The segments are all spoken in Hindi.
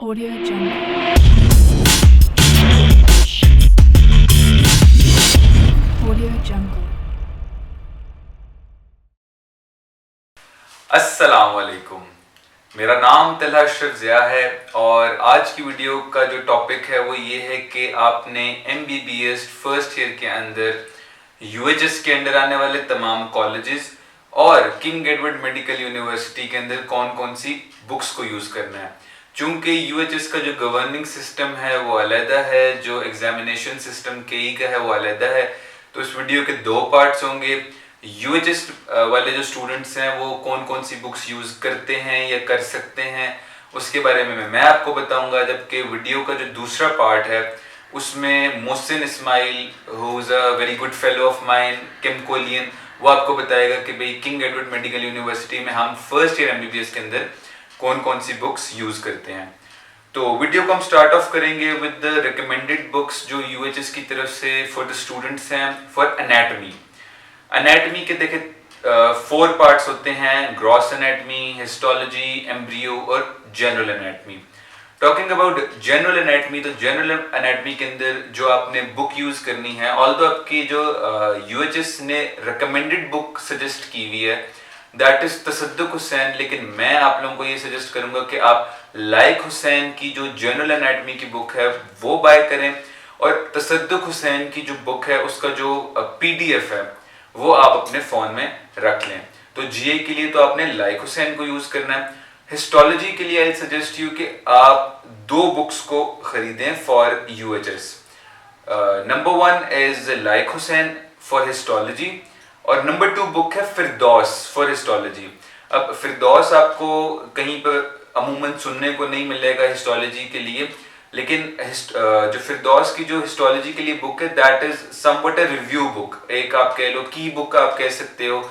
Audio Jungle. Audio Jungle. अस्सलाम वालेकुम। मेरा नाम तलहा अशरफ ज़िया है और आज की वीडियो का जो टॉपिक है वो ये है कि आपने MBBS फर्स्ट ईयर के अंदर UHS के अंदर आने वाले तमाम कॉलेजेस और किंग एडवर्ड मेडिकल यूनिवर्सिटी के अंदर कौन कौन सी बुक्स को यूज़ करना है। चूँकि UHS का जो गवर्निंग सिस्टम है वो अलहदा है, जो एग्जामिनेशन सिस्टम KE का है वो अलहदा है। तो इस वीडियो के दो पार्ट्स होंगे। UHS वाले जो स्टूडेंट्स हैं वो कौन कौन सी बुक्स यूज़ करते हैं या कर सकते हैं उसके बारे में मैं आपको बताऊंगा, जबकि वीडियो का जो दूसरा पार्ट है उसमें Mohsin Ismail who is a very good fellow of mine केमकोलियन, वो आपको बताएगा कि भाई किंग एडवर्ड मेडिकल यूनिवर्सिटी में हम फर्स्ट ईयर MBBS के अंदर कौन कौन सी बुक्स यूज़ करते हैं। तो वीडियो को हम स्टार्ट ऑफ करेंगे विद द रिकमेंडेड बुक्स जो UHS की तरफ से फॉर द स्टूडेंट्स हैं फॉर एनाटमी। एनाटमी के देखे 4 पार्ट्स होते हैं: ग्रॉस एनाटमी, हिस्टोलॉजी, एम्ब्रियो और general anatomy. Talking about general anatomy, तो जनरल एनाटमी के अंदर जो आपने बुक यूज करनी है, ऑल्दो आपकी जो UHS ने रिकमेंडेड बुक सजेस्ट की हुई है दैट इज तसद्दुक हुसैन, लेकिन मैं आप लोगों को ये सजेस्ट करूंगा कि आप लाइक हुसैन की जो जनरल एनाटमी की बुक है वो बाय करें, और तसद्दुक हुसैन की जो बुक है उसका जो PDF है वो आप अपने फोन में रख लें। तो GA के लिए तो आपने लाइक हुसैन को यूज करना है। हिस्टोलॉजी के लिए आई सजेस्ट यू कि आप 2 बुक्स को खरीदें for UHS। Number 1 is like Hussain for histology और नंबर 2 बुक है फिरदौस फॉर हिस्टोलॉजी। अब फिरदौस आपको कहीं पर अमूमन सुनने को नहीं मिलेगा हिस्टोलॉजी के लिए, लेकिन जो फिरदौस की जो हिस्टोलॉजी के लिए बुक है that is somewhat a review book, एक आप कह लो की बुक आप कह सकते हो,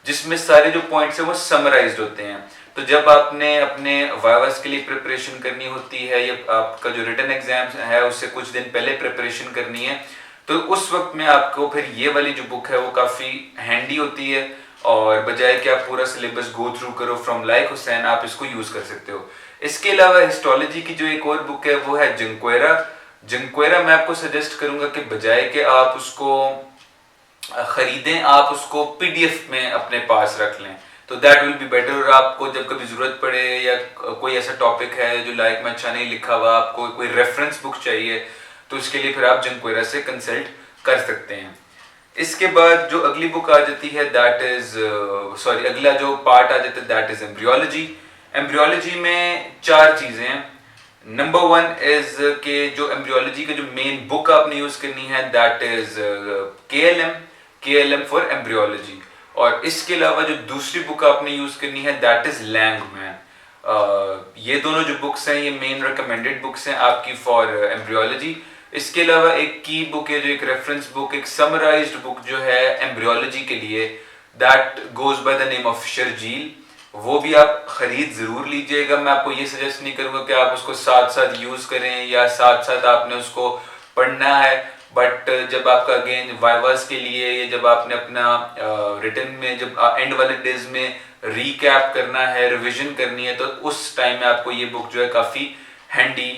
जिसमें सारे जो पॉइंट्स हैं वो समराइज्ड होते हैं। तो जब आपने अपने वाइवास के लिए प्रिपरेशन करनी होती है या आपका जो रिटन एग्जाम है उससे कुछ दिन पहले प्रिपरेशन करनी है, तो उस वक्त में आपको फिर ये वाली जो बुक है वो काफ़ी हैंडी होती है, और बजाय कि आप पूरा सिलेबस गो थ्रू करो फ्रॉम लाइक हुसैन, आप इसको यूज़ कर सकते हो। इसके अलावा हिस्टोलॉजी की जो एक और बुक है वो है जंक्वेरा। जंक्वेरा मैं आपको सजेस्ट करूंगा कि बजाय कि आप उसको खरीदें, आप उसको PDF में अपने पास रख लें, तो दैट विल बी बेटर। और आपको जब कभी जरूरत पड़े या कोई ऐसा टॉपिक है जो लाइक में अच्छा नहीं लिखा हुआ, आपको कोई रेफरेंस बुक चाहिए, तो इसके लिए फिर आप जंक्वेरा से कंसल्ट कर सकते हैं। इसके बाद जो अगली बुक आ जाती है दैट इज अगला जो पार्ट आ जाता है दैट इज एम्ब्रियोलॉजी। एम्ब्रियोलॉजी में 4 चीजें हैं। नंबर 1 इज के जो एम्ब्रियोलॉजी का जो मेन बुक आपने यूज करनी है that is KLM for embryology, और इसके अलावा जो दूसरी बुक आपने यूज करनी है दैट इज लैंगमैन। ये दोनों जो बुक्स हैं ये मेन रिकमेंडेड बुक्स हैं आपकी फॉर एम्ब्रियोलॉजी। इसके अलावा एक की बुक है जो एक रेफरेंस बुक, एक समराइज्ड बुक जो है एम्ब्रियोलॉजी के लिए, that goes by the name of Sharjeel, वो भी आप खरीद जरूर लीजिएगा। मैं आपको ये सजेस्ट नहीं करूंगा कि आप उसको साथ साथ यूज करें या साथ साथ आपने उसको पढ़ना है, बट जब आपका अगेन वाइवास के लिए या जब आपने अपना रिटन में जब एंड वाले डेज में रीकैप करना है, रिवीजन करनी है, तो उस टाइम में आपको ये बुक जो है काफ़ी हैंडी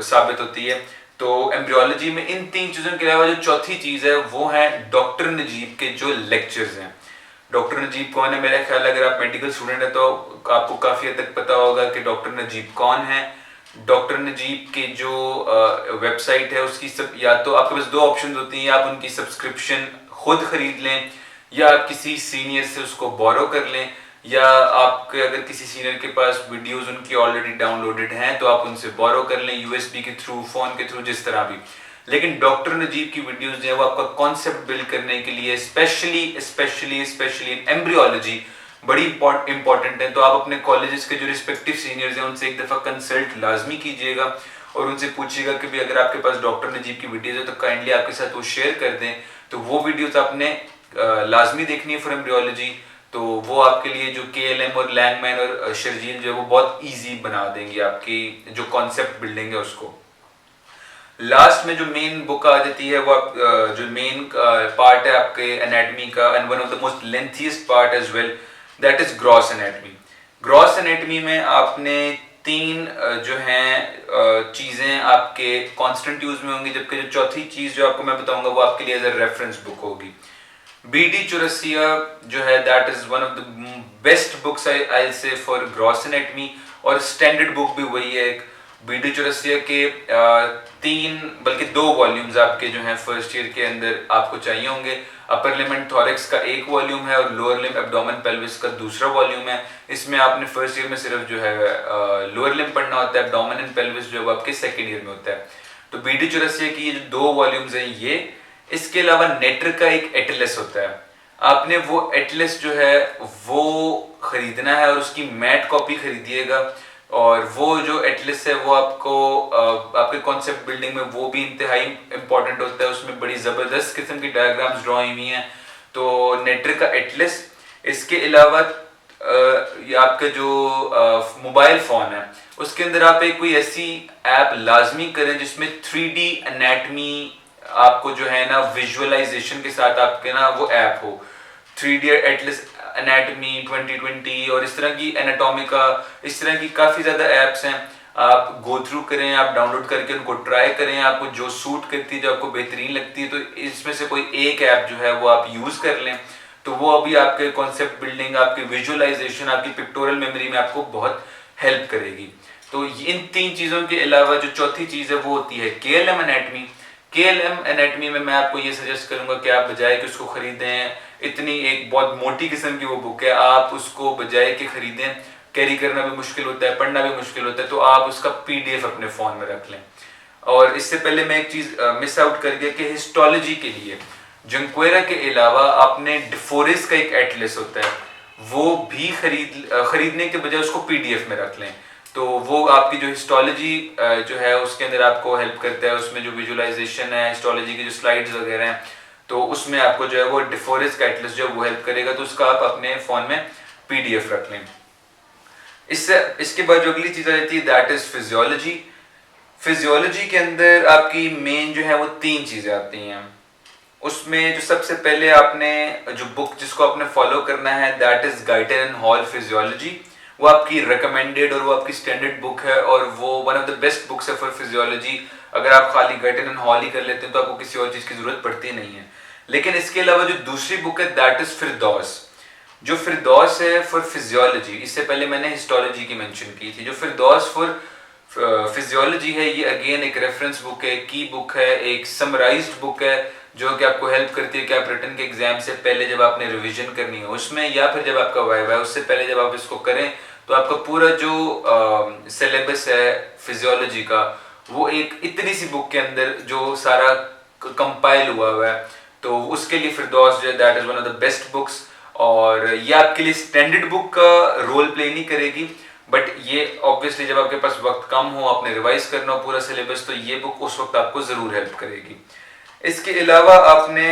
साबित होती है। तो एम्ब्रियोलॉजी में इन 3 चीज़ों के अलावा जो चौथी चीज़ है वो है डॉक्टर नजीब के जो लेक्चर्स हैं। डॉक्टर नजीब कौन है? मेरा ख्याल अगर आप मेडिकल स्टूडेंट है तो आपको काफ़ी हद तक पता होगा कि डॉक्टर नजीब कौन है। डॉक्टर नजीब के जो वेबसाइट है उसकी सब, या तो आपके पास 2 ऑप्शन होती हैं, आप उनकी सब्सक्रिप्शन खुद खरीद लें या आप किसी सीनियर से उसको बोरो कर लें, या आपके अगर किसी सीनियर के पास वीडियोस उनकी ऑलरेडी डाउनलोडेड हैं तो आप उनसे बोरो कर लें USB के थ्रू, फोन के थ्रू, जिस तरह भी। लेकिन डॉक्टर नजीब की वीडियोस जो है वो आपका कॉन्सेप्ट बिल्ड करने के लिए स्पेशली एम्ब्रियोलॉजी बड़ी इंपॉर्टेंट है। तो आप अपने कॉलेजेस के जो रिस्पेक्टिव सीनियर्स हैं उनसे एक दफ़ा कंसल्ट लाजमी कीजिएगा और उनसे पूछिएगा कि भी अगर आपके पास डॉक्टर नजीब की वीडियोस है तो काइंडली आपके साथ वो शेयर कर दें। तो वो वीडियोस आपने लाजमी देखनी है फॉर एम्ब्रियोलॉजी, तो वो आपके लिए जो KLM और लैंगमैन और शर्जील जो है वो बहुत ईजी बना देंगे आपकी जो कॉन्सेप्ट बिल्डिंग है उसको। लास्ट में जो मेन बुक आ जाती है वो आप जो मेन पार्ट है आपके एनाटमी का, and one of the most lengthiest part as well, that is gross anatomy. Gross anatomy में आपने तीन जो हैं चीज़ें आपके कांस्टेंट यूज में होंगी, जबकि जो चौथी चीज़ जो आपको मैं बताऊंगा वो आपके लिए एज अ रेफरेंस बुक होगी। BD चौरसिया जो है that is one of the best books I से फॉर ग्रॉस एनाटमी, और स्टैंडर्ड बुक भी वही है। एक BD चौरसिया के तीन बल्कि दो वॉल्यूम्स आपके जो हैं फर्स्ट ईयर के अंदर आपको चाहिए होंगे। अपर लिम एंड थॉरैक्स का एक वॉल्यूम है और लोअर लिम एब्डोमेन पेल्विस का दूसरा वॉल्यूम है। इसमें आपने फर्स्ट ईयर में सिर्फ जो है लोअर लिम पढ़ना होता है, एब्डोमेन एंड पेल्विस जो है आपके सेकेंड ईयर में होता है। तो BD चौरसिया की ये जो दो वॉल्यूम्स हैं ये, इसके अलावा नेटर का एक एटलस होता है, आपने वो एटलस जो है वो खरीदना है और उसकी मैट कॉपी खरीदिएगा। और वो जो एटलस है वो आपको आपके कॉन्सेप्ट बिल्डिंग में वो भी इंतहाई इंपॉर्टेंट होता है, उसमें बड़ी ज़बरदस्त किस्म की डायग्राम्स ड्रॉ हुई हैं। तो नेटर का एटलस, इसके अलावा ये आपका जो मोबाइल फ़ोन है उसके अंदर आप एक कोई ऐसी ऐप लाजमी करें जिसमें 3D एनाटमी आपको जो है ना विजुअलाइजेशन के साथ आपके ना वो ऐप हो। 3D एटलस एनाटमी 2020 और इस तरह की एनाटॉमिका, इस तरह की काफ़ी ज़्यादा ऐप्स हैं। आप गो थ्रू करें, आप डाउनलोड करके उनको ट्राई करें, आपको जो सूट करती है, जो आपको बेहतरीन लगती है, तो इसमें से कोई एक ऐप जो है वो आप यूज़ कर लें। तो वो अभी आपके कॉन्सेप्ट बिल्डिंग, आपके विजुअलाइजेशन, आपकी पिक्टोरल मेमोरी में आपको बहुत हेल्प करेगी। तो इन तीन चीज़ों के अलावा जो चौथी चीज़ है वो होती है KLM एनाटमी। KLM एनाटमी में मैं आपको ये सजेस्ट करूंगा कि आप बजाय कि उसको खरीदें, इतनी एक बहुत मोटी किस्म की वो बुक है, आप उसको बजाय के खरीदें, कैरी करना भी मुश्किल होता है, पढ़ना भी मुश्किल होता है, तो आप उसका PDF अपने फ़ोन में रख लें। और इससे पहले मैं एक चीज़ मिस आउट कर गया कि हिस्टोलॉजी के लिए जंक्वेरा के अलावा आपने डिफोरिस का एक एटलस होता है, वो भी खरीदने के बजाय उसको PDF में रख लें। तो वो आपकी जो हिस्टोलॉजी जो है उसके अंदर आपको हेल्प करता है, उसमें जो विजुअलाइजेशन है, हिस्टोलॉजी की जो स्लाइड्स वगैरह हैं, तो उसमें आपको जो है वो डिफोरिस का एटलस जो है वो हेल्प करेगा। तो उसका आप अपने फ़ोन में PDF रख लें। इसके बाद जो अगली चीज़ आ जाती है दैट इज़ फिजियोलॉजी। फिजियोलॉजी के अंदर आपकी मेन जो है वो तीन चीज़ें आती हैं। उसमें जो सबसे पहले आपने जो बुक जिसको आपने फॉलो करना है that is goitre and hall physiology. वो आपकी रिकमेंडेड और वो आपकी स्टैंडर्ड बुक है और वो one of the best books है फॉर फिजियोलॉजी। अगर आप खाली गाइटर एंड हॉल ही कर लेते हैं तो आपको किसी और चीज़ की ज़रूरत पड़ती नहीं है। लेकिन इसके अलावा जो दूसरी बुक है दैट इज़ फिरदौस। जो फिरदौस है फॉर फिजियोलॉजी, इससे पहले मैंने हिस्टोलॉजी की मेंशन की थी। जो फिरदौस फॉर फिजियोलॉजी है ये अगेन एक रेफरेंस बुक है, की बुक है, एक समराइज्ड बुक है जो कि आपको हेल्प करती है कि आप रिटन के एग्जाम से पहले जब आपने रिवीजन करनी हो उसमें, या फिर जब आपका वाइवा है उससे पहले जब आप इसको करें तो आपका पूरा जो सिलेबस है फिजियोलॉजी का वो एक इतनी सी बुक के अंदर जो सारा कंपाइल हुआ है। तो उसके लिए फिरदौस जो है that is one of the best books. और ये आपके लिए स्टैंडर्ड बुक का रोल प्ले नहीं करेगी, बट ये ऑब्वियसली जब आपके पास वक्त कम हो, आपने रिवाइज करना हो पूरा सिलेबस, तो ये बुक उस वक्त आपको ज़रूर हेल्प करेगी। इसके अलावा आपने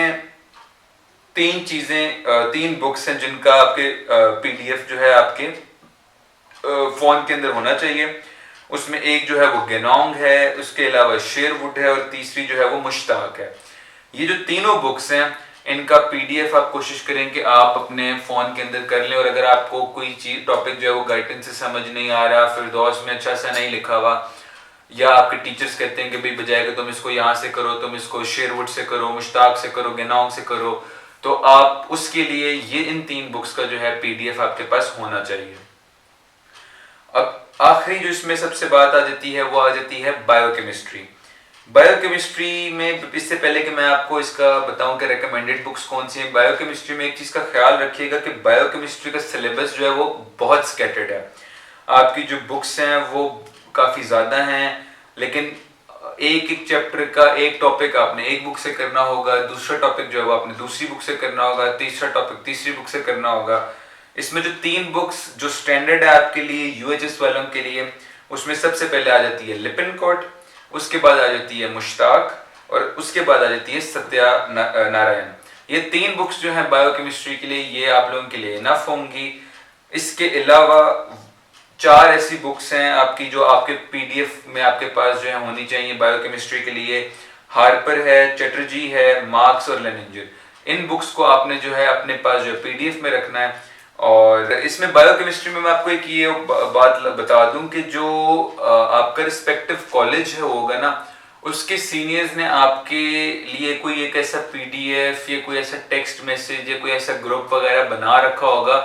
तीन बुक्स हैं जिनका आपके PDF जो है आपके फ़ोन के अंदर होना चाहिए। उसमें एक जो है वो गेनोंग है, उसके अलावा शेरवुड है और तीसरी जो है वो मुश्ताक है। ये जो तीनों बुक्स हैं इनका PDF आप कोशिश करें कि आप अपने फ़ोन के अंदर कर लें। और अगर आपको कोई चीज़ टॉपिक जो है वो गाइडेंस से समझ नहीं आ रहा, फिरदौस में अच्छा सा नहीं लिखा हुआ, या आपके टीचर्स कहते हैं कि भाई बजाय कि तुम इसको यहाँ से करो, तुम इसको शेरवुड से करो, मुश्ताक से करो, गेनोंग से करो, तो आप उसके लिए ये इन तीन बुक्स का जो है PDF आपके पास होना चाहिए। अब आखिरी जो इसमें सबसे बात आ जाती है वो आ जाती है बायोकेमिस्ट्री। बायोकेमिस्ट्री में इससे पहले कि मैं आपको इसका बताऊं कि रिकमेंडेड बुक्स कौन सी हैं, बायोकेमिस्ट्री में एक चीज़ का ख्याल रखिएगा कि बायोकेमिस्ट्री का सिलेबस जो है वो बहुत स्कैटर्ड है। आपकी जो बुक्स हैं वो काफ़ी ज़्यादा हैं, लेकिन एक एक चैप्टर का एक टॉपिक आपने एक बुक से करना होगा, दूसरा टॉपिक जो है वो आपने दूसरी बुक से करना होगा, तीसरा टॉपिक तीसरी बुक से करना होगा। इसमें जो तीन बुक्स जो स्टैंडर्ड है आपके लिए UHS वालों के लिए, उसमें सबसे पहले आ जाती है लिपिनकोट, उसके बाद आ जाती है मुश्ताक और उसके बाद आ जाती है सत्यानारायण। ये तीन बुक्स जो हैं बायोकेमिस्ट्री के लिए ये आप लोगों के लिए इनफ होंगी। इसके अलावा चार ऐसी बुक्स हैं आपकी जो आपके PDF में आपके पास जो है होनी चाहिए बायोकेमिस्ट्री के लिए। हार्पर है, चैटर्जी है, मार्क्स और लेनिंजर। इन बुक्स को आपने जो है अपने पास जो है PDF में रखना है। और इसमें बायोकेमिस्ट्री में मैं आपको एक ये बात बता दूं कि जो आपका रिस्पेक्टिव कॉलेज है होगा ना, उसके सीनियर्स ने आपके लिए कोई एक ऐसा पीडीएफ या कोई ऐसा टेक्स्ट मैसेज या कोई ऐसा ग्रुप वगैरह बना रखा होगा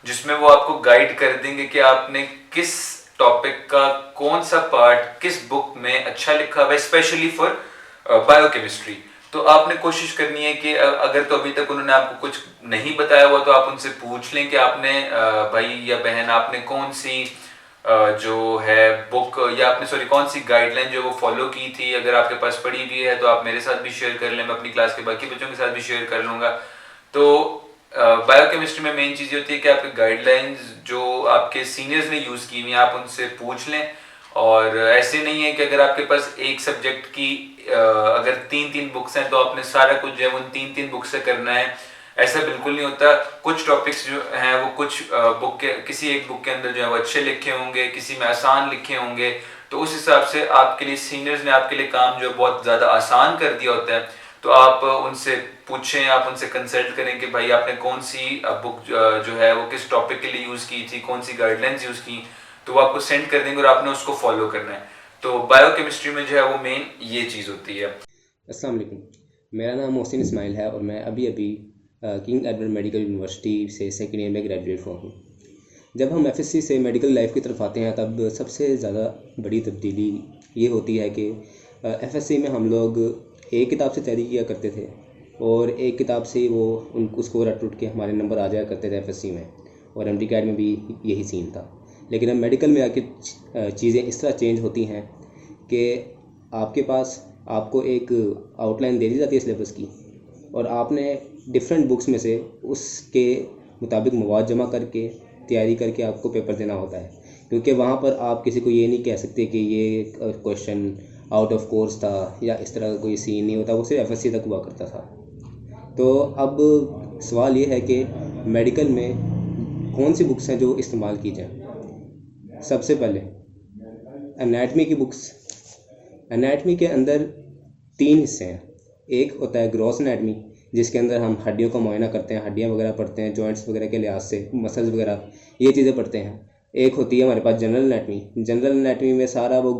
जिसमें वो आपको गाइड कर देंगे कि आपने किस टॉपिक का कौन सा पार्ट किस बुक में अच्छा लिखा हुआ है, स्पेशली फॉर बायोकेमिस्ट्री। तो आपने कोशिश करनी है कि अगर तो अभी तक उन्होंने आपको कुछ नहीं बताया हुआ तो आप उनसे पूछ लें कि आपने भाई या बहन आपने कौन सी जो है बुक या आपने सॉरी कौन सी गाइडलाइन जो वो फॉलो की थी। अगर आपके पास पड़ी हुई है तो आप मेरे साथ भी शेयर कर लें, मैं अपनी क्लास के बाकी बच्चों के साथ भी शेयर कर लूँगा। तो बायोकेमिस्ट्री में मेन चीज़ होती है कि आपके गाइडलाइंस जो आपके सीनियर्स ने यूज़ की हुई आप उनसे पूछ लें। और ऐसे नहीं है कि अगर आपके पास एक सब्जेक्ट की अगर तीन बुक्स हैं तो आपने सारा कुछ जो है उन तीन बुक से करना है, ऐसा बिल्कुल नहीं होता। कुछ टॉपिक्स जो हैं वो कुछ बुक के किसी एक बुक के अंदर जो है वो अच्छे लिखे होंगे, किसी में आसान लिखे होंगे, तो उस हिसाब से आपके लिए सीनियर्स ने आपके लिए काम जो बहुत ज़्यादा आसान कर दिया होता है। तो आप उनसे पूछें, आप उनसे कंसल्ट करें कि भाई आपने कौन सी बुक जो है वो किस टॉपिक के लिए यूज़ की थी, कौन सी गाइडलाइंस यूज़ की, तो वो आपको सेंड कर देंगे और आपने उसको फॉलो करना है। तो बायोकेमिस्ट्री में जो है वो मेन ये चीज़ होती है। अस्सलाम वालेकुम, मेरा नाम मोहसिन इस्माइल है और मैं अभी किंग एडवर्ड मेडिकल यूनिवर्सिटी से सेकेंड ईयर में ग्रेजुएट हुआ हूँ। जब हम एफएससी से मेडिकल लाइफ की तरफ आते हैं तब सबसे ज़्यादा बड़ी तब्दीली ये होती है कि एफएससी में हम लोग एक किताब से तैयारी किया करते थे और एक किताब से वो उसको रट के हमारे नंबर आ जाया करते थे एफएससी में, और एमडी कैड में भी यही सीन था। लेकिन अब मेडिकल में आके चीज़ें इस तरह चेंज होती हैं कि आपके पास आपको एक आउटलाइन दे दी जाती है सिलेबस की और आपने डिफरेंट बुक्स में से उसके मुताबिक मवाद जमा करके तैयारी करके आपको पेपर देना होता है, क्योंकि वहाँ पर आप किसी को ये नहीं कह सकते कि ये क्वेश्चन आउट ऑफ कोर्स था या इस तरह का कोई सीन नहीं होता, वो सिर्फ एफएससी तक हुआ करता था। तो अब सवाल ये है कि मेडिकल में कौन सी बुक्स हैं जो इस्तेमाल की जाएँ। सबसे पहले एनाटमी की बुक्स। एनाटमी के अंदर 3 हिस्से हैं। एक होता है ग्रॉस एनाटमी जिसके अंदर हम हड्डियों का मुआयना करते हैं, हड्डियां वगैरह पढ़ते हैं, जॉइंट्स वगैरह के लिहाज से मसल्स वगैरह ये चीज़ें पढ़ते हैं। एक होती है हमारे पास जनरल एनाटमी। जनरल एनाटमी में सारा वो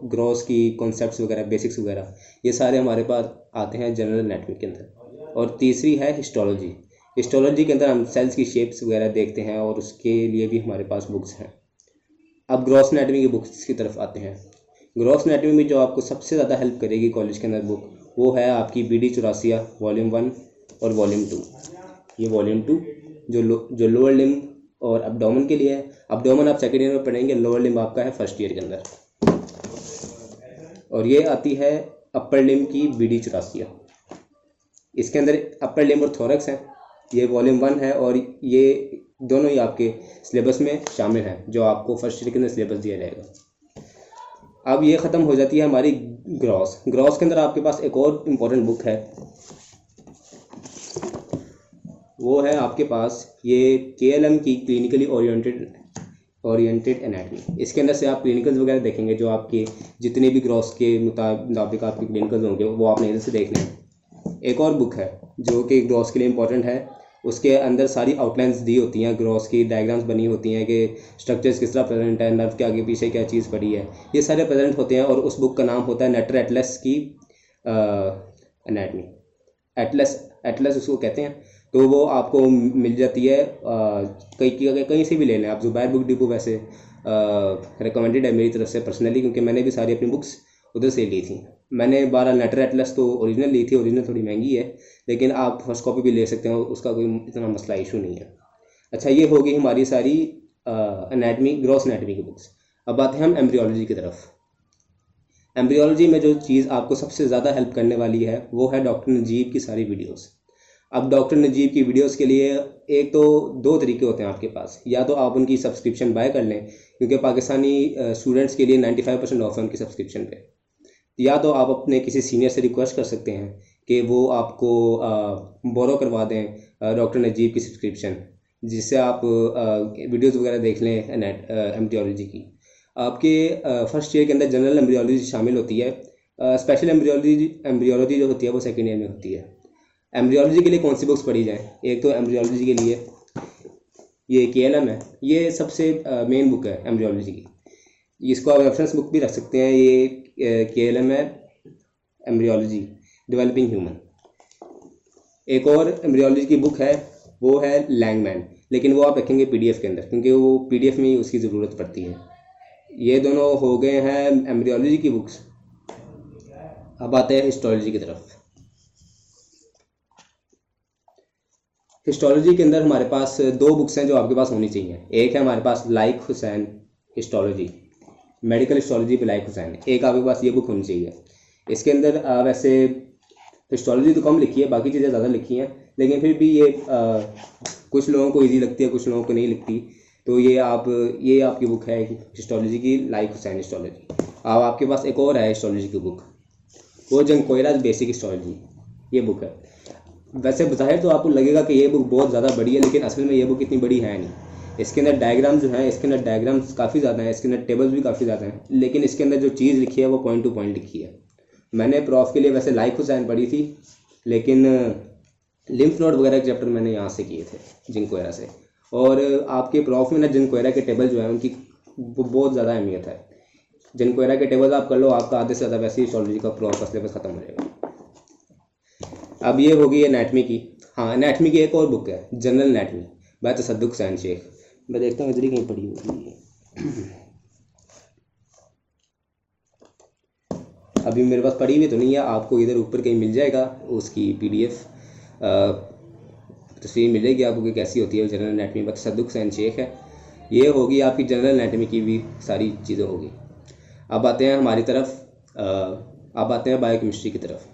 ग्रॉस की कॉन्सेप्ट्स वगैरह, बेसिक्स वगैरह ये सारे हमारे पास आते हैं जनरल एनाटमी के अंदर। और तीसरी है हिस्टोलॉजी। हिस्टोलॉजी के अंदर हम सेल्स की शेप्स वगैरह देखते हैं और उसके लिए भी हमारे पास बुक्स हैं। अब ग्रॉस एनाटमी की बुक्स की तरफ आते हैं। ग्रॉस एनाटमी में जो आपको सबसे ज़्यादा हेल्प करेगी कॉलेज के अंदर बुक, वो है आपकी BD चौरासिया वॉल्यूम 1 और वॉल्यूम 2। ये वॉल्यूम 2 जो लोअर लिम्ब और अब्डोमेन के लिए है। अब्डोमेन आप सेकेंड ईयर में पढ़ेंगे, लोअर लिम्ब आपका है फर्स्ट ईयर के अंदर। और ये आती है अपर लिम्ब की BD चौरासिया। इसके अंदर अपर लिम्ब और थोरक्स हैं। ये वॉल्यूम 1 है और ये दोनों ही आपके सिलेबस में शामिल हैं जो आपको फर्स्ट ईयर के अंदर सिलेबस दिया जाएगा। अब ये ख़त्म हो जाती है हमारी ग्रॉस के अंदर आपके पास एक और इम्पोर्टेंट बुक है, वो है आपके पास ये KLM की क्लिनिकली ओरिएंटेड एनाटमी। इसके अंदर से आप क्लिनिकल्स वगैरह देखेंगे, जो आपके जितने भी ग्रॉस के मुताबिक आपके क्लिनिकल्स होंगे वो आपने इधर से देखने हैं। एक और बुक है जो कि ग्रॉस के लिए इम्पोर्टेंट है, उसके अंदर सारी आउटलाइंस दी होती हैं, ग्रॉस की डायग्राम्स बनी होती हैं कि स्ट्रक्चर्स किस तरह प्रेजेंट है, नर्व के आगे पीछे क्या चीज़ पड़ी है, ये सारे प्रेजेंट होते हैं। और उस बुक का नाम होता है नेटर एटलस की एनाटमी। एटलस उसको कहते हैं। तो वो आपको मिल जाती है कहीं से भी ले लें आप। ज़ुबैर बुक डिपो वैसे रिकमेंडेड है मेरी तरफ से पर्सनली, क्योंकि मैंने भी सारी अपनी बुक्स उधर से ली थी। मैंने 12 नेटर एटलस तो ओरिजिनल ली थी, ओरिजिनल थोड़ी महंगी है, लेकिन आप फर्स्ट कॉपी भी ले सकते हो, उसका कोई इतना मसला इशू नहीं है। अच्छा, ये होगी हमारी सारी एनाटमी, ग्रॉस एनाटमी की बुक्स। अब आते हैं हम एम्ब्रियोलॉजी की तरफ। एम्ब्रियोलॉजी में जो चीज़ आपको सबसे ज़्यादा हेल्प करने वाली है वो है डॉक्टर नजीब की सारी वीडियोज़। अब डॉक्टर नजीब की वीडियोस के लिए एक तो 2 तरीके होते हैं आपके पास। या तो आप उनकी सब्सक्रिप्शन बाय कर लें, क्योंकि पाकिस्तानी स्टूडेंट्स के लिए 95% ऑफ है उनकी सब्सक्रिप्शन पे। या तो आप अपने किसी सीनियर से रिक्वेस्ट कर सकते हैं कि वो आपको बोरो करवा दें डॉक्टर नजीब की सब्सक्रिप्शन, जिससे आप वीडियोज़ वगैरह देख लें एम्ब्रियोलॉजी की। आपके फर्स्ट ईयर के अंदर जनरल एम्ब्रियोलॉजी शामिल होती है। स्पेशल एम्ब्रियोलॉजी जो होती है वो सेकेंड ईयर में होती है। एम्ब्रियोलॉजी के लिए कौन सी बुक्स पढ़ी जाएँ? एक तो एम्ब्रियोलॉजी के लिए ये KLM है, ये सबसे मेन बुक है एम्ब्रियोलॉजी की। इसको आप रेफरेंस बुक भी रख सकते हैं। ये KLM है, एम्ब्रियोलॉजी डेवलपिंग ह्यूमन। एक और एम्ब्रियोलॉजी की बुक है, वो है लैंगमैन, लेकिन वो आप रखेंगे PDF के अंदर, क्योंकि वो PDF में ही उसकी ज़रूरत पड़ती है। ये दोनों हो गए हैं एम्ब्रियोलॉजी की बुक्स। अब आते हैं हिस्टोलॉजी की तरफ। हिस्टोलॉजी के अंदर हमारे पास दो बुक्स हैं जो आपके पास होनी चाहिए। एक है हमारे पास like Hussain histology, medical histology पे लाइक हुसैन, एक आपके पास ये बुक होनी चाहिए। इसके अंदर वैसे हिस्टोलॉजी तो कम लिखी है, बाकी चीज़ें ज़्यादा लिखी हैं, लेकिन फिर भी ये कुछ लोगों को इजी लगती है, कुछ लोगों को नहीं लगती। तो ये आपकी बुक है हिस्टोलॉजी की, लाइक हुसैन हिस्टोलॉजी। अब आपके पास एक और है हिस्टोलॉजी की बुक, वो जंग कोयराज बेसिक हिस्टोलॉजी, ये बुक है। वैसे बताए तो आपको लगेगा कि ये बुक बहुत ज़्यादा बड़ी है, लेकिन असल में ये बुक इतनी बड़ी है नहीं। इसके अंदर डायग्राम्स जो हैं, इसके अंदर डायग्राम्स काफ़ी ज़्यादा हैं, इसके अंदर टेबल्स भी काफ़ी ज़्यादा हैं, लेकिन इसके अंदर जो चीज़ लिखी है वो पॉइंट टू पॉइंट लिखी है। मैंने प्रॉफ के लिए वैसे लाइक हुसैन पढ़ी थी, लेकिन लिम्फ नोड वगैरह के चैप्टर मैंने यहाँ से किए थे जिंक कोयरा से। और आपके प्रॉफ में ना जिंक कोयरा के टेबल जो है उनकी वो बहुत ज़्यादा अहमियत है। जिंक कोयरा के टेबल आप कर लो, आपका आधे से ज़्यादा वैसे ही हिस्टोलॉजी का प्रॉफ का सिलेबस खत्म हो जाएगा। अब ये होगी एनाटमी की। हाँ, एनाटमी की एक और बुक है general anatomy by Tasadduq Hussain Sheikh. मैं देखता हूँ इधर ही कहीं पढ़ी होगी। अभी मेरे पास पढ़ी हुई तो नहीं है, आपको इधर ऊपर कहीं मिल जाएगा उसकी PDF तस्वीर मिलेगी आपको कि कैसी होती है general anatomy by Tasadduq Hussain Sheikh है। ये होगी आपकी जनरल एनाटमी की भी सारी चीज़ें होगी। अब आते हैं हमारी तरफ, अब आते हैं बायोकेमिस्ट्री की तरफ।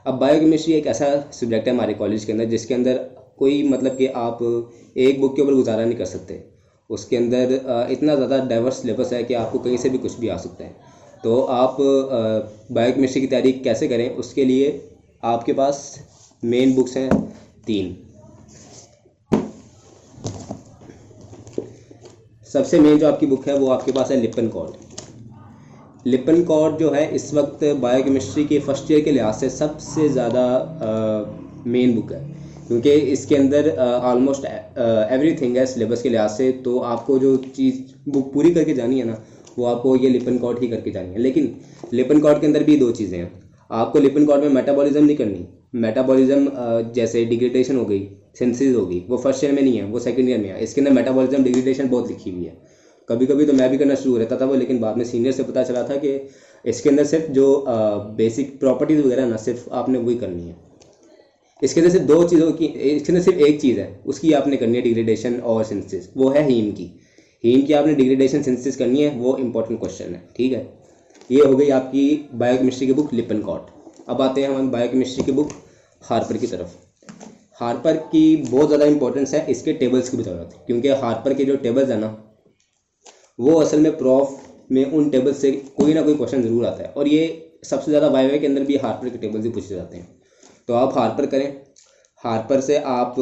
अब बायोकेमिस्ट्री एक ऐसा सब्जेक्ट है हमारे कॉलेज के अंदर जिसके अंदर कोई मतलब कि आप एक बुक के ऊपर गुजारा नहीं कर सकते। उसके अंदर इतना ज़्यादा डाइवर्स सिलेबस है कि आपको कहीं से भी कुछ भी आ सकता है। तो आप बायोकेमिस्ट्री की तैयारी कैसे करें, उसके लिए आपके पास मेन बुक्स हैं 3। सबसे मेन जो आपकी बुक है वो आपके पास है लिपनकॉर्ड। लिपनकॉर्ड जो है इस वक्त बायोकेमिस्ट्री के फर्स्ट ईयर के लिहाज से सबसे ज़्यादा मेन बुक है, क्योंकि इसके अंदर ऑलमोस्ट एवरीथिंग है सिलेबस के लिहाज से। तो आपको जो चीज़ बुक पूरी करके जानी है ना, वो आपको ये लिपनकॉर्ड ही करके जानी है। लेकिन लिपनकॉर्ड के अंदर भी 2 चीज़ें हैं। आपको लिपनकॉर्ड में मेटाबॉलिज्म नहीं करनी। मेटाबॉलिज्म जैसे डिग्रेडेशन हो गई, सिंथेसिस हो गई, वो फर्स्ट ईयर में नहीं है, वो सेकंड ईयर में है। इसके अंदर मेटाबॉलिज्म डिग्रेडेशन बहुत लिखी हुई है। कभी कभी तो मैं भी करना शुरू रहता था वो, लेकिन बाद में सीनियर से पता चला था कि इसके अंदर सिर्फ जो बेसिक प्रॉपर्टीज़ वगैरह ना, सिर्फ आपने वही करनी है। इसके अंदर सिर्फ 2 चीज़ों की, इसके अंदर सिर्फ एक चीज़ है, उसकी आपने करनी है डिग्रेडेशन और सिंथेसिस, वो है हीम की। हीम की आपने डिग्रेडेशन सिंथेसिस करनी है, वो इंपॉर्टेंट क्वेश्चन है। ठीक है, ये हो गई आपकी बायोकेमिस्ट्री की बुक लिपनकॉर्ड। अब आते हैं हम बायोकेमिस्ट्री की बुक हार्पर की तरफ। हार्पर की बहुत ज़्यादा इंपॉर्टेंस है इसके टेबल्स की बदौलत, क्योंकि हार्पर के जो टेबल्स है ना, वो असल में प्रॉफ में उन टेबल से कोई ना कोई क्वेश्चन ज़रूर आता है। और ये सबसे ज़्यादा वाईवे के अंदर भी हार्पर के टेबल से पूछे जाते हैं। तो आप हार्पर करें, हार्पर से आप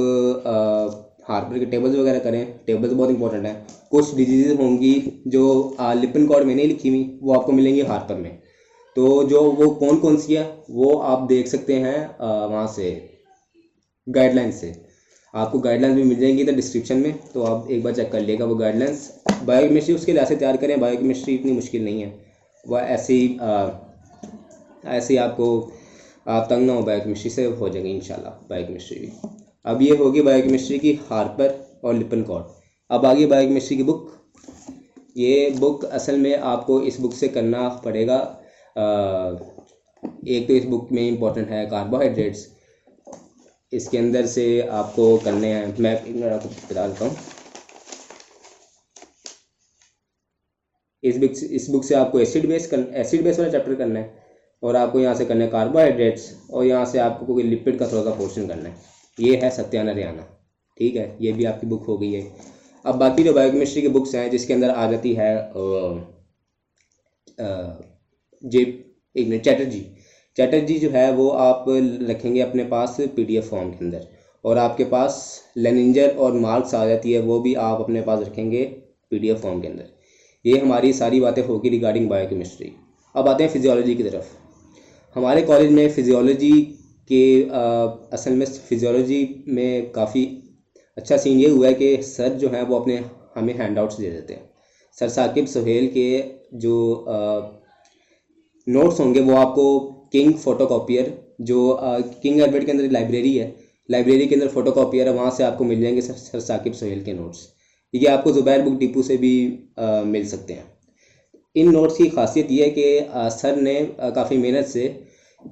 हार्पर के टेबल्स वगैरह करें। टेबल्स बहुत इंपॉर्टेंट है। कुछ डिजीज़ होंगी जो लिपनकॉर्ड में नहीं लिखी हुई, वो आपको मिलेंगी हार्पर में। तो जो वो कौन कौन सी है वो आप देख सकते हैं वहाँ से गाइडलाइन से। आपको गाइडलाइंस भी मिल जाएंगी इधर डिस्क्रिप्शन में, तो आप एक बार चेक कर लिएगा वो गाइडलाइंस। बायोकेमिस्ट्री उसके लिए ऐसे तैयार करें, बायोकेमिस्ट्री इतनी मुश्किल नहीं है। वह ऐसे ही आपको आप तंग ना हो, बायोकेमिस्ट्री से हो जाएगी इंशाल्लाह बायोकेमिस्ट्री भी। अब ये होगी बायोकेमिस्ट्री की हार्पर और लिपनकॉर्ड। अब आगे बायोकेमिस्ट्री की बुक। ये बुक असल में आपको इस बुक से करना पड़ेगा, एक तो इस बुक में इंपॉर्टेंट है कार्बोहाइड्रेट्स। इसके अंदर से आपको करने हैं, मैं आपको बता देता हूँ। इस बुक से आपको एसिड बेस वाला चैप्टर करना है, और आपको यहाँ से करना है कार्बोहाइड्रेट्स, और यहाँ से आपको कोई लिपिड का थोड़ा सा पोर्शन करना है। ये है सत्याना रियाना। ठीक है, ये भी आपकी बुक हो गई है। अब बाकी जो बायोकेमिस्ट्री की बुक्स हैं जिसके अंदर आ जाती है चैटर्जी जो है वो आप रखेंगे अपने पास PDF फॉर्म के अंदर, और आपके पास लेनिंजर और मार्क्स आ जाती है, वो भी आप अपने पास रखेंगे PDF फॉर्म के अंदर। ये हमारी सारी बातें होगी रिगार्डिंग बायोकेमिस्ट्री। अब आते हैं फिजियोलॉजी की तरफ। हमारे कॉलेज में फिजियोलॉजी के असल में फिजियोलॉजी में काफ़ी अच्छा सीन ये हुआ है कि सर जो है वो अपने हमें हैंडआउट्स दे देते हैं। सर साकिब सोहेल के जो नोट्स होंगे वो आपको किंग फोटोकॉपियर जो किंग एडवर्ड के अंदर लाइब्रेरी है, लाइब्रेरी के अंदर फोटोकॉपियर है, वहाँ से आपको मिल जाएंगे सर साकिब सोहेल के नोट्स। ये आपको ज़ुबैर बुक डिपो से भी मिल सकते हैं। इन नोट्स की खासियत ये है कि सर ने काफ़ी मेहनत से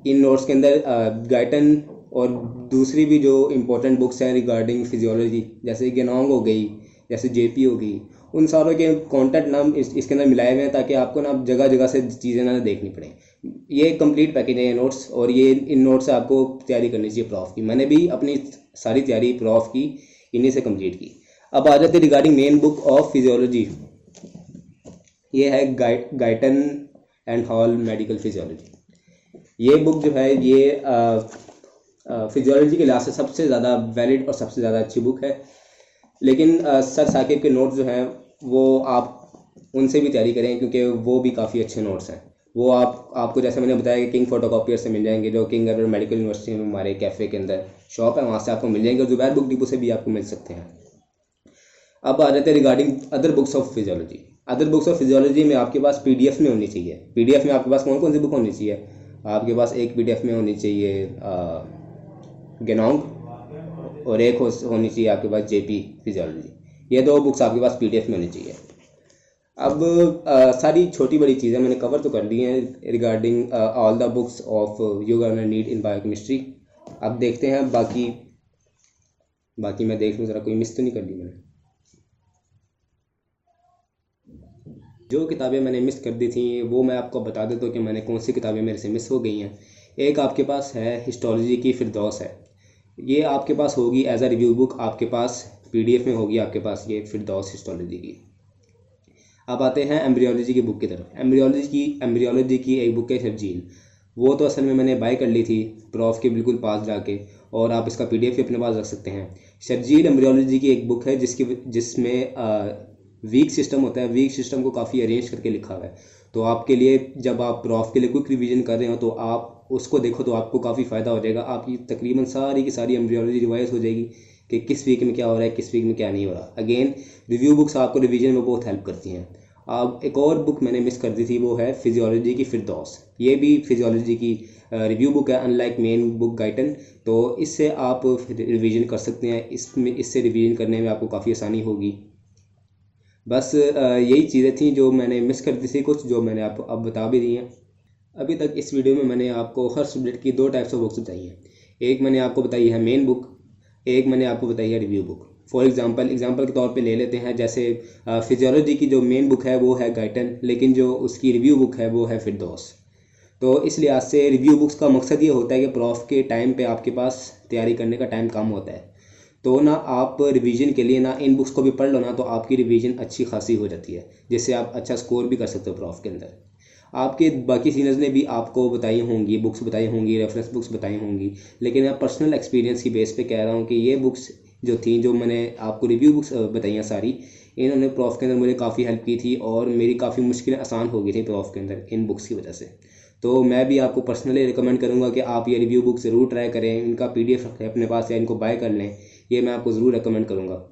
इन नोट्स के अंदर गाइटन और दूसरी भी जो इम्पोर्टेंट बुक्स हैं रिगार्डिंग फिजियोलॉजी, जैसे गेनोंग हो गई, जैसे जेपी हो गई, उन सारों के कॉन्टैक्ट नाम इसके अंदर मिलाए हुए हैं ताकि आपको ना जगह जगह से चीज़ें ना देखनी पड़े। ये एक कंप्लीट पैकेज है ये नोट्स, और ये इन नोट्स से आपको तैयारी करनी चाहिए प्रॉफ की। मैंने भी अपनी सारी तैयारी प्रॉफ की इन्हीं से कंप्लीट की। अब आ जाते regarding main book of physiology. ये है Guyton and hall medical physiology. ये बुक जो है ये फिजियोलॉजी के लिहाज से सबसे ज़्यादा वैलिड और सबसे ज़्यादा अच्छी बुक है। लेकिन सर साकिब के नोट्स जो हैं वो आप उनसे भी तैयारी करें क्योंकि वो भी काफ़ी अच्छे नोट्स हैं। वो आपको जैसे मैंने बताया कि किंग फोटोकॉपियर से मिल जाएंगे, जो किंग एडवर्ड मेडिकल यूनिवर्सिटी में हमारे कैफ़े के अंदर शॉप है, वहाँ से आपको मिल जाएंगे, और ज़ुबैर बुक डिपो से भी आपको मिल सकते हैं। अब आ जाते हैं regarding other books of physiology. Other books of physiology में आपके पास पीडीएफ में होनी चाहिए। पीडीएफ में आपके पास कौन कौन सी बुक होनी चाहिए? आपके पास एक पीडीएफ में होनी चाहिए गेनोंग, और एक होनी चाहिए आपके पास जेपी फिजियोलॉजी। ये दो बुक्स आपके पास पीडीएफ में होनी चाहिए। अब सारी छोटी बड़ी चीज़ें मैंने कवर तो कर दी हैं regarding all the books of you gonna need in biochemistry. अब देखते हैं बाकी मैं देख लूँ ज़रा कोई मिस तो नहीं कर दी मैंने। जो किताबें मैंने मिस कर दी थी वो मैं आपको बता देता हूँ कि मैंने कौन सी किताबें मेरे से मिस हो गई हैं। एक आपके पास है हिस्टोलॉजी की फिरदौस है, ये आपके पास होगी एज अ रिव्यू बुक, आपके पास पीडीएफ में होगी आपके पास ये फिरदौस हिस्टोलॉजी की। अब आते हैं एम्ब्रियोलॉजी की बुक की तरफ। एम्ब्रियोलॉजी की एक बुक है शर्जील, वो तो असल में मैंने बाय कर ली थी प्रॉफ के बिल्कुल पास जाके, और आप इसका पीडीएफ भी अपने पास रख सकते हैं। शर्जील एम्ब्रियोलॉजी की एक बुक है जिसमें वीक सिस्टम होता है। वीक सिस्टम को काफ़ी अरेंज करके लिखा हुआ है, तो आपके लिए जब आप प्रॉफ के लिए क्विक रिवीजन कर रहे हो तो आप उसको देखो तो आपको काफ़ी फ़ायदा हो जाएगा। आपकी तकरीबन सारी की सारी एम्ब्रियोलॉजी रिवाइज हो जाएगी कि किस वीक में क्या हो रहा है, किस वीक में क्या नहीं हो रहा। अगेन रिव्यू बुक्स आपको रिवीजन में बहुत हेल्प करती हैं। अब एक और बुक मैंने मिस कर दी थी, वो है फिजियोलॉजी की फिरदौस। ये भी फिजियोलॉजी की रिव्यू बुक है, अनलाइक मेन बुक गाइटन, तो इससे आप रिवीजन कर सकते हैं। इससे रिवीजन करने में आपको काफ़ी आसानी होगी। बस यही चीज़ें थी जो मैंने मिस कर दी थी, कुछ जो मैंने आपको अब बता भी दी हैं। अभी तक इस वीडियो में मैंने आपको हर सब्जेक्ट की दो टाइप्स ऑफ बुक्स बताई हैं। एक मैंने आपको बताई है मेन बुक, एक मैंने आपको बताई है रिव्यू बुक। फॉर एग्जांपल के तौर पे ले लेते हैं, जैसे फिजियोलॉजी की जो मेन बुक है वो है गाइटन, लेकिन जो उसकी रिव्यू बुक है वो है फिरदौस। तो इस लिहाज से रिव्यू बुक्स का मकसद ये होता है कि प्रॉफ के टाइम पे आपके पास तैयारी करने का टाइम कम होता है, तो ना आप रिवीजन के लिए ना इन बुक्स को भी पढ़ लो ना, तो आपकी रिवीजन अच्छी खासी हो जाती है, जिससे आप अच्छा स्कोर भी कर सकते हो प्रॉफ के अंदर। आपके बाकी सीनियर्स ने भी आपको बताई होंगी, बुक्स बताई होंगी, रेफरेंस बुक्स बताई होंगी, लेकिन मैं पर्सनल एक्सपीरियंस की बेस पे कह रहा हूँ कि ये बुक्स जो थी, जो मैंने आपको रिव्यू बुक्स बताई हैं सारी, इन्होंने प्रॉफ के अंदर मुझे काफ़ी हेल्प की थी और मेरी काफ़ी मुश्किलें आसान हो गई थी प्रॉफ के अंदर इन बुक्स की वजह से। तो मैं भी आपको पर्सनली रिकमेंड करूँगा कि आप ये रिव्यू बुक ज़रूर ट्राई करें, इनका पीडीएफ रखें अपने पास या इनको बाय कर लें, ये मैं आपको ज़रूर रिकमेंड करूँगा।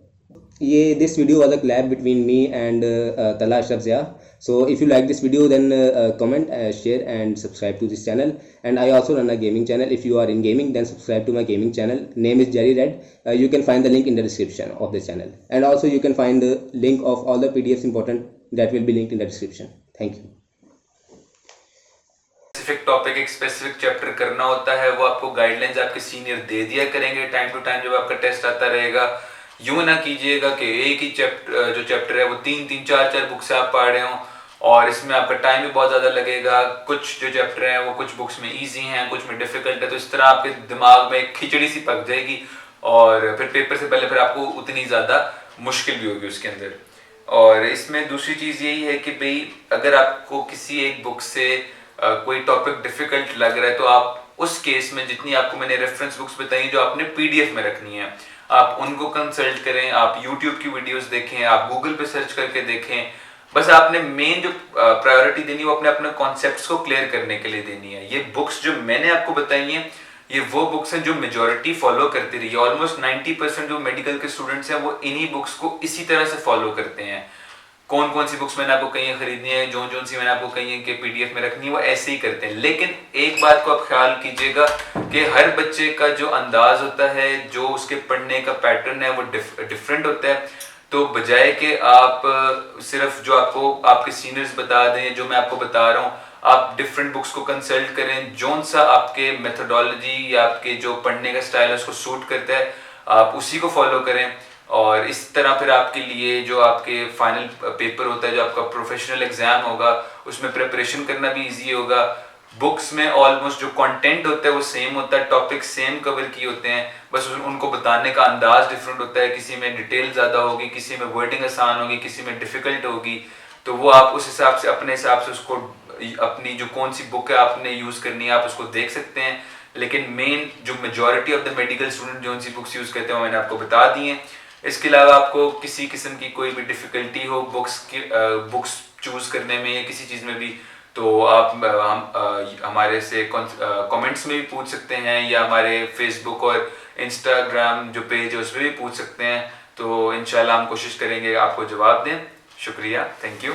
ये this video was a collab between me and Talha Ashraf Zia. So if you like this video, then comment, share and subscribe to this channel. And I also run a gaming channel. If you are in gaming, then subscribe to my gaming channel. Name is Jerry Red. You can find the link in the description of this channel. And also you can find the link of all the PDFs important that will be linked in the description. Thank you. Specific topic, एक स्पेसिफिक चैप्टर करना होता है, वो आपको गाइडलाइंस आपके सीनियर दे दिया करेंगे टाइम टू टाइम जब आपका टेस्ट आता रहेगा। यूं ना कीजिएगा कि एक ही चैप्टर है वो तीन चार बुक से आप पढ़ रहे हो और इसमें आपका टाइम भी बहुत ज़्यादा लगेगा। कुछ जो चैप्टर हैं वो कुछ बुक्स में ईजी हैं, कुछ में डिफिकल्ट है, तो इस तरह आपके दिमाग में खिचड़ी सी पक जाएगी और फिर पेपर से पहले फिर आपको उतनी ज़्यादा मुश्किल भी होगी उसके अंदर। और इसमें दूसरी चीज़ यही है कि भाई अगर आपको किसी एक बुक से कोई टॉपिक डिफिकल्ट लग रहा है तो आप उस केस में जितनी आपको मैंने रेफरेंस बुक्स बताई जो आपने पीडीएफ में रखनी है, आप उनको कंसल्ट करें, आप यूट्यूब की वीडियोस देखें, आप गूगल पे सर्च करके देखें। बस आपने मेन जो प्रायोरिटी देनी है वो अपने कॉन्सेप्ट्स को क्लियर करने के लिए देनी है। ये बुक्स जो मैंने आपको बताई हैं ये वो बुक्स हैं जो मेजॉरिटी फॉलो करती रही है। ऑलमोस्ट 90% जो मेडिकल के स्टूडेंट्स हैं वो इन्हीं बुक्स को इसी तरह से फॉलो करते हैं। कौन कौन सी बुक्स मैंने आपको कही है खरीदनी है, जो सी मैंने आपको कही है कि पीडीएफ में रखनी है, वो ऐसे ही करते हैं। लेकिन एक बात को आप ख्याल कीजिएगा कि हर बच्चे का जो अंदाज होता है, जो उसके पढ़ने का पैटर्न है, वो डिफरेंट होता है। तो बजाय कि आप सिर्फ जो आपको आपके सीनियर्स बता दें, जो मैं आपको बता रहा हूँ, आप डिफरेंट बुक्स को कंसल्ट करें। जोन सा आपके मेथोडोलॉजी या आपके जो पढ़ने का स्टाइल है उसको सूट करता है, आप उसी को फॉलो करें। और इस तरह फिर आपके लिए जो आपके फाइनल पेपर होता है, जो आपका प्रोफेशनल एग्जाम होगा, उसमें प्रिपरेशन करना भी इजी होगा। बुक्स में ऑलमोस्ट जो कंटेंट होता है वो सेम होता है, टॉपिक सेम कवर किए होते हैं, बस उनको बताने का अंदाज डिफरेंट होता है। किसी में डिटेल ज़्यादा होगी, किसी में वर्डिंग आसान होगी, किसी में डिफ़िकल्ट होगी। तो वो आप उस हिसाब से अपने हिसाब से उसको अपनी जो कौन सी बुक है आपने यूज़ करनी है आप उसको देख सकते हैं। लेकिन मेन जो majority of the medical student जो सी बुक्स यूज़ करते हैं वो मैंने आपको बता दी हैं। इसके अलावा आपको किसी किस्म की कोई भी डिफ़िकल्टी हो बुक्स चूज़ करने में या किसी चीज़ में भी, तो आप हमारे से कमेंट्स में भी पूछ सकते हैं, या हमारे फेसबुक और इंस्टाग्राम जो पेज है उस पर भी पूछ सकते हैं। तो इंशाल्लाह हम कोशिश करेंगे आपको जवाब दें। शुक्रिया, थैंक यू।